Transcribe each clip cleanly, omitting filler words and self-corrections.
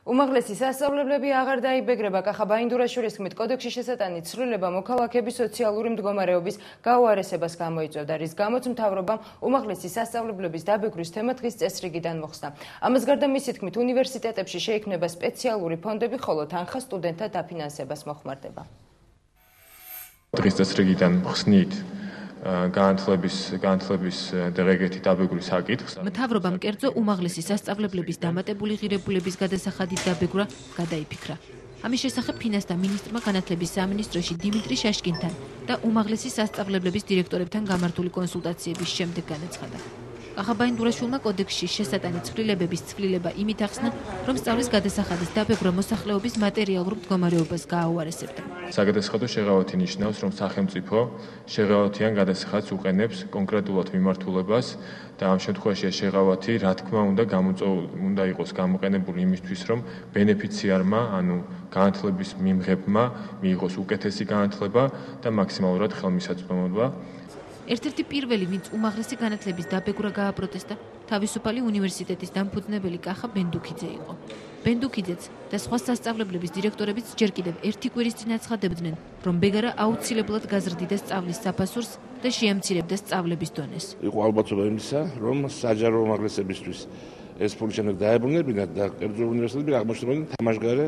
უმაღლესი სასწავლებლები აღარ დაიბეგრება. კახა ბაინდურაშვილის თქმით, კოდექსში შესატანი ცვლილება მოქალაქეების სოციალური მდგომარეობის გაუარესებას გამოიწვევდა, რის გამოც მთავრობამ უმაღლესი სასწავლებლების დაბეგრვის თემა დღის წესრიგიდან მოხსნა. ამას გარდა მისი თქმით, უნივერსიტეტებში შეიქმნება სპეციალური ფონდები, ხოლო თანხა სტუდენტთა დაფინანსებას მოხმარდება. დღის წესრიგიდან ხსნით განათლების დეღეგეთი დაბეგრვის საკითხს. მთავრობამ კერძო უმაღლესი სასწავლებლების დამატებული ღირებულების გადასახადით დაბეგრვა გადაიფიქრა. ამის შესახებ ფინანსთა მინისტრმა განათლების სამინისტროში დიმიტრი შაშკინთან და უმაღლესი სასწავლებლების დირექტორებთან გამართული კონსულტაციების შემდეგ განაცხადა. კახა ბაინდურაშვილმა კოდექსში შესატანი ცვლილებების ცვლილება იმით ახსნა, რომ სწავლის გადასახადის დაბეგრვა მოსახლეობის მატერიალურ მდგომარეობას გააუარესებდა. საგადასახადო შეღავათი ნიშნავს, რომ სახელმწიფო შეღავათიან გადასახადს უყენებს კონკრეტულად მიმართულებას და ამ შემთხვევაში ეს შეღავათი, რა თქმა უნდა იყოს გამოყენებული იმისთვის, რომ ბენეფიციარმა, ანუ განათლების მიმღებმა მიიღოს უკეთესი განათლება და მაქსიმალურად ხელმისაწვდომობა. ერთ-ერთი პირველი, ვინც უმაღლესი განათლების დაბეგრვა გააპროტესტა, თავისუფალი უნივერსიტეტის დამფუძნებელი კახა ბენდუქიძე იყო. ბენდუქიძეც და სხვა სასწავლებლების დირექტორებიც ჯერ კიდევ ერთი კვირის წინ აცხადებდნენ, რომ ბეგარა აუცილებლად გაზრდიდა სწავლის საფასურს და შეამცირებდა სწავლების დონეს. იყო ალბათობა იმისა, რომ საჯარო უმაღლესებისთვის ეს ფული შემდეგ დაებრუნებინათ და კერძო უნივერსიტეტები აღმოჩნდნენ თამაშგარე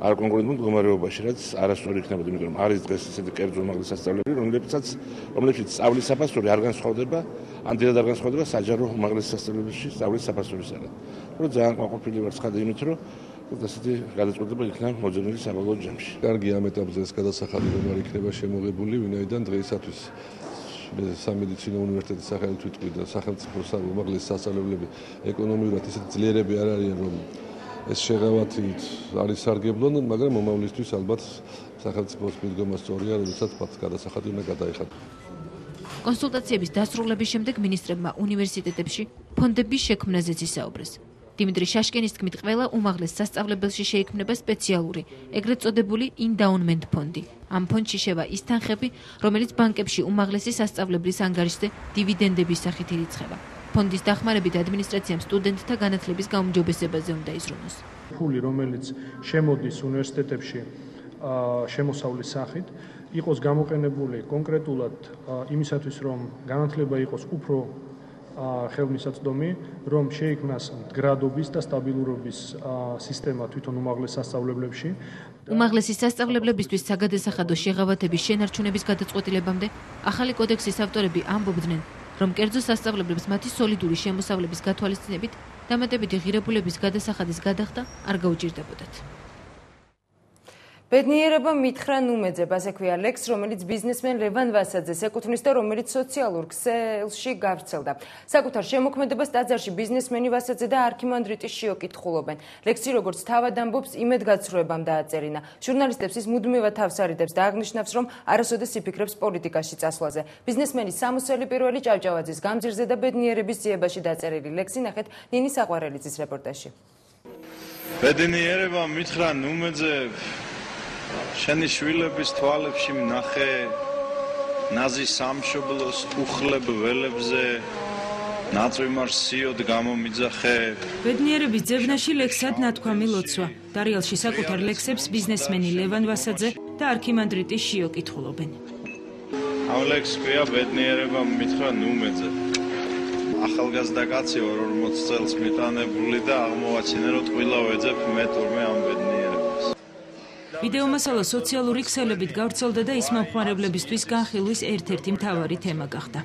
არ კონკრეტულ მდგომარეობაში, რაც არასწორი იქნებოდა, იმიტომ რომ არის დღეს ესეთი კერძო უმაღლესი სასწავლებლები, რომლებშიც სწავლის საფასური არ განსხვავდება, ან დიდად არ განსხვავდება საჯარო უმაღლესი სასწავლებლებში სწავლის საფასურისგან. ძალიან კმაყოფილი ვარ ცხადი იმით, რომ ესეთი გადაწყვეტილება იქნა მოძებნილი საბოლოო ჯამში. კარგი ამ ეტაპზე ეს გადასახადი რომ არ იქნება შემოღებული, ვინაიდან დღეისათვის სამედიცინო უნივერსიტეტის სახელით ვიტყვი და სახელმწიფო უმაღლესი სასწავლებლები ეკონომიურად ისეთი ძლიერები არ არიან, რომ ეს შეღავათი არის სარგებლო, მაგრამ მომავლისთვის ალბათ სახელმწიფოს მიდგომა სწორია, როდესაც მათ გადასახადი უნდა გადაიხადოს. კონსულტაციების დასრულების შემდეგ მინისტრებმა უნივერსიტეტებში ფონდების შექმნაზეც ისაუბრეს. დიმიტრი შაშკინის თქმით, ყველა უმაღლეს სასწავლებელში შეიქმნება სპეციალური, ეგრეთ წოდებული ინდაუნმენტ ფონდი. ამ ფონდში შევა ის თანხები, რომელიც ბანკებში უმაღლესი სასწავლებლის ანგარიშზე დივიდენდების სახით ირიცხება. ფონდის დახმარებით ადმინისტრაციამ სტუდენტთა განათლების გაუმჯობესებაზე უნდა იზრუნოს. ფული, რომელიც შემოდის უნივერსიტეტებში შემოსავლის სახით, იყოს გამოყენებული კონკრეტულად იმისათვის, რომ განათლება იყოს უფრო ხელმისაწვდომი, რომ შეიქმნას მდგრადობის და სტაბილურობის სისტემა თვითონ უმაღლეს სასწავლებლებში. უმაღლესი სასწავლებლებისთვის საგადასახადო შეღავათების შენარჩუნების გადაწყვეტილებამდე ახალი კოდექსის ავტორები ამბობდნენ, რომ კერძო სასწავლებლებს მათი სოლიდური შემოსავლების გათვალისწინებით დამატებითი ღირებულების გადასახადის გადახდა არ გაუჭირდებოდათ. ბედნიერება მითხრა ნუმეძებ, ასე ქვია ლექს, რომელიც ბიზნესმენ ლევან ვასაძეს ეკუთვნის და რომელიც სოციალურ ქსელში გავრცელდა. საკუთარ შემოქმედებას ტაძარში ბიზნესმენი ვასაძე და არქიმანდრიტი შიო კითხულობენ. ლექსი, როგორც თავად ამბობს, იმედგაცრუებამ დააწერინა. ჟურნალისტებს ის მუდმივად თავს არიდებს და აღნიშნავს, რომ არასოდეს იფიქრებს პოლიტიკაში წასვლაზე. ბიზნესმენის სამოსელი პირველი ჭავჭავაძის გამზირზე და ბედნიერების ძიებაში დაწერილი ლექსი ნახეთ ნინი საყვარელიძის რეპორტაჟში. ბედნიერება მითხრა ნუმეძებ, შენი შვილების თვალებში ვნახე ნაზი სამშობლოს უხლებ ველებზე ნაწვიმარ სიოდ გამომიძახე. ბედნიერების ძებნაში ლექსად ნათქვამი ლოცვა. დარიალში საკუთარ ლექსებს ბიზნესმენი ლევან ვასაძე და არქიმანდრიტი შიო კითხულობენ. ამ ლექსს ქვია ბედნიერება მითხრა ნუმეძებ. ახალგაზრდა კაცი 40 წელს მიტანებული და აღმოვაჩინე, რომ ტყუილა ვეძებ მე თურმე ამ ბედნიერებას. ვიდეო მასალა სოციალური ქსელებით გავრცელდა და ის მომხმარებლებისთვის განხილვის ერთ-ერთი მთავარი თემა გახდა.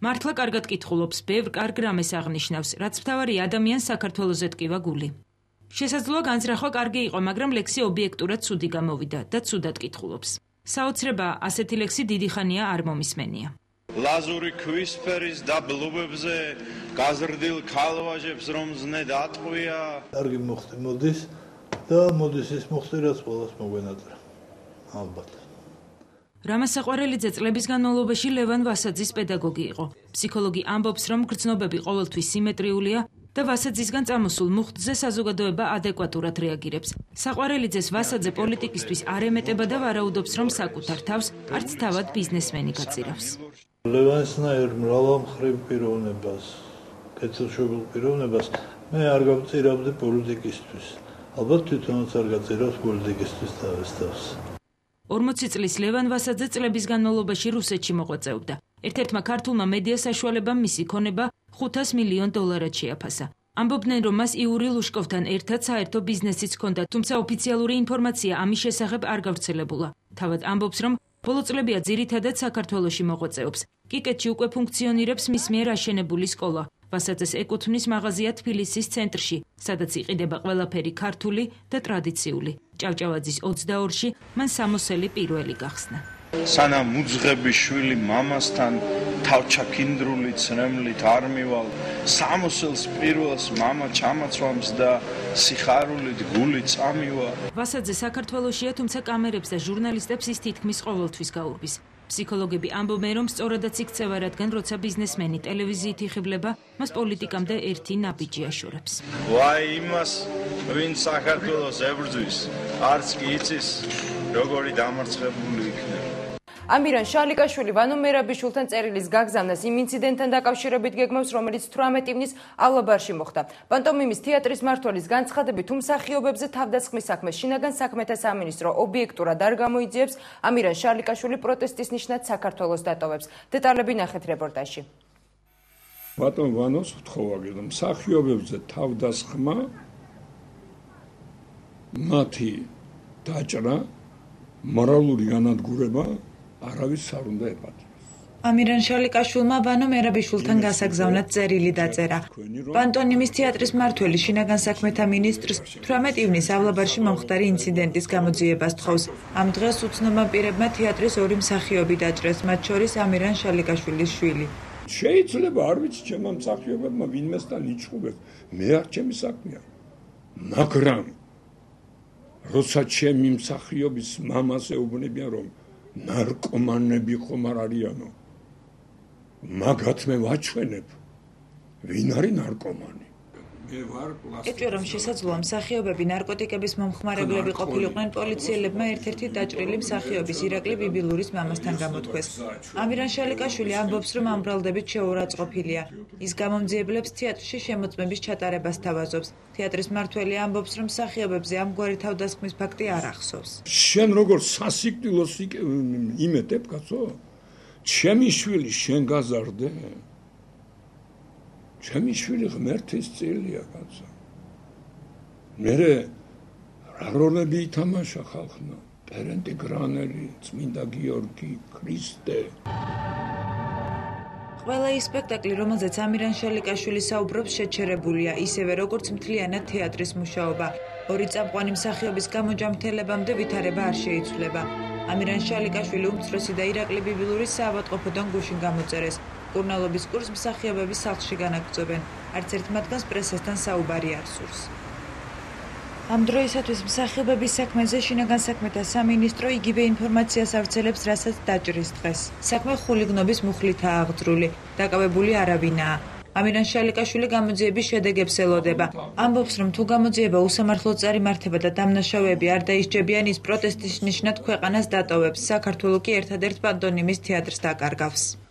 მართლა კარგად კითხულობს, ბევრ კარგ რამეს აღნიშნავს, რაც მთავარი ადამიანს საქართველოზე ტკივა გული. შესაძლოა განზრახვა კარგი იყო, მაგრამ ლექსი ობიექტურად ცუდი გამოვიდა და ცუდად კითხულობს. საოცრება ასეთი ლექსი დიდი ხანია არ მომისმენია. ლაზური ქვისფერის და ბლუბებზე გაზრდილ ქალვაჟებს რომ ზნე დატყვია. კარგი მოხდი მოდის და მოდის ის მოხდი, რაც ყველას მოგვენატრა. ალბათ. რამაზ საყვარელიძე წლების განმავლობაში ლევან ვასაძის პედაგოგი იყო. ფსიქოლოგი ამბობს, რომ გრძნობები ყოველთვის სიმეტრიულია და ვასაძისგან წამოსულ მუხტზე საზოგადოება ადეკვატურად რეაგირებს. საყვარელიძეს ვასაძე პოლიტიკისთვის არ ემეტება და ვარაუდობს, რომ საკუთარ თავს არც თავად ბიზნესმენი გაწირავს. ლევანსნაირ მრავალმხრივ პიროვნებას, კეთილშობილ პიროვნებას მე არ გავწირავდი პოლიტიკისთვის. ალბათ თვითონაც არ გაწერავს პოლიტიკისთვის თავის თავს. 40 წლის ლევან ვასაძე წლების განმავლობაში რუსეთში მოღვაწეობდა. ერთ-ერთმა ქართულმა მედია საშუალებამ მისი ქონება $500 მილიონ შეაფასა. ამბობდნენ, რომ მას იური ლუშკოვთან ერთად საერთო ბიზნესიც ჰქონდა, თუმცა ოფიციალური ინფორმაცია ამის შესახებ არ გავრცელებულა. თავად ამბობს, რომ ბოლო წლებია ძირითადად საქართველოში მოღვაწეობს. კიკეთში უკვე ფუნქციონირებს მის მიერ აშენებული სკოლა. ვასაძეს ეკუთვნის მაღაზია თბილისის ცენტრში, სადაც იყიდება ყველაფერი ქართული და ტრადიციული. ჭავჭავაძის 22-ში მან სამოსელი პირველი გახსნა. სანამ უძღები შვილი მამასთან თავჩაქინდრული ცრემლით არ მივალ, სამოსელს პირველს მამა ჩამაცვამს და სიხარულით გული წამივა. ვასაძე საქართველოშია, თუმცა კამერებს და ჟურნალისტებს ის თითქმის ყოველთვის გაურბის. ფსიქოლოგები ამბობენ, რომ სწორადაც იქცევა, რადგან როცა ბიზნესმენი ტელევიზიით იხიბლება, მას პოლიტიკამდე ერთი ნაბიჯი აშორებს. ვაი იმას, ვინც საქართველოს ებრძვის, არც კი იცის, როგორი დამარცხებული იქნება. ამირან შალიკაშვილი ვანო მერაბიშვილთან წერილის გაგზავნას იმ ინციდენტთან დაკავშირებით გეგმავს, რომელიც 18 ივნის ავლაბარში მოხდა. პანტომიმის თეატრის მმართველის განცხადებით, მსახიობებზე თავდასხმის საქმეს შინაგან საქმეთა სამინისტრო ობიექტურად არ გამოიძიებს, ამირან შალიკაშვილი პროტესტის ნიშნად საქართველოს დატოვებს. დეტალები ნახეთ რეპორტაჟში. ბატონ ვანოს ვთხოვაგე, მსახიობებზე თავდასხმა, მათი დაჭრა, მორალური განადგურება არავის არ უნდა epatibes. ამირან შალიკაშვილმა ვანო მერაბიშვილთან გასაგზავნად წერილი დაწერა. პანტონიმის თეატრის მმართველი შინაგან საქმეთა მინისტრს 18 ივნის ავლაბარში მომხდარი ინციდენტის გამოძიებას თხოვს. ამ დღეს უცნობმა პირებმა თეატრის ორი მსახიობი დაჭრეს, მათ შორის ამირან შალიკაშვილის შვილი. შეიძლება არ ვიცი ჩემმა მსახიობებმა ვინმესთან იჭუბებს, მე არ ჩემი საქმეა. მაგრამ როცა ჩემი მსახიობის მამას ეუბნებიან, რომ ნარკომანები ხომ არ არიანო. მაგათ მე ვაჩვენებ, ვინ არის ნარკომანი. ეჭვი რომ შესაძლოა მსახიობები ნარკოტიკების მომხმარებლები ყოფილიყვნენ, პოლიციელებმა ერთ-ერთი დაჭრილი მსახიობის ირაკლი ბიბილურის მამასთან გამოთქვეს. ამირან შალიკაშვილი ამბობს, რომ ამ ბრალდებით შეურაცხყოფილია. ის გამომძიებლებს თეატრში შემოწმების ჩატარებას თავაზობს. თეატრის მმართველი ამბობს, რომ მსახიობებზე ამგვარი თავდასხმის ფაქტი არ ახსოვს. შენ როგორ სასიკვდილოს იმეტებ, კაცო? ჩემი შვილი შენ გაზარდე? ჩემი შვილი ღმერთის წილია, კაცო. მერე რა როლები ითამაშა ხალხმა? პერენტი გრანელი, წმინდა გიორგი, ქრისტე. ყველა ის სპექტაკლი, რომელზეც ამირან შალიკაშვილი საუბრობს, შეჩერებულია, ისევე როგორც მთლიანად თეატრის მუშაობა. ორი წამყვანი მსახიობის გამოჯამრთელებამდე ვითარება არ შეიცვლება. ამირან შალიკაშვილი უმცროსი და ირაკლი ბიბილურის საავადმყოფოდან გუშინ გამოწერეს. კურნალობის კურსს მსახიობები სახლში განაგრძობენ. არც ერთ მათგანს პრესასთან საუბარი არ სურს. ამ დროისათვის მსახიობების საქმეზე შინაგან საქმეთა სამინისტრო იგივე ინფორმაციას ავრცელებს, რასაც დაჭრის დღეს. საქმე ხულიგნობის მუხლითაა აღძრული, დაკავებული არავინაა. ამირან შალიკაშვილი გამოძიების შედეგებს ელოდება. ამბობს, რომ თუ გამოძიება უსამართლოდ წარიმართება და დამნაშავეები არ დაისჯებიან, ის პროტესტის ნიშნად ქვეყანას დატოვებს. საქართველო კი ერთადერთ პანტონიმის თეატრს დაკარგავს.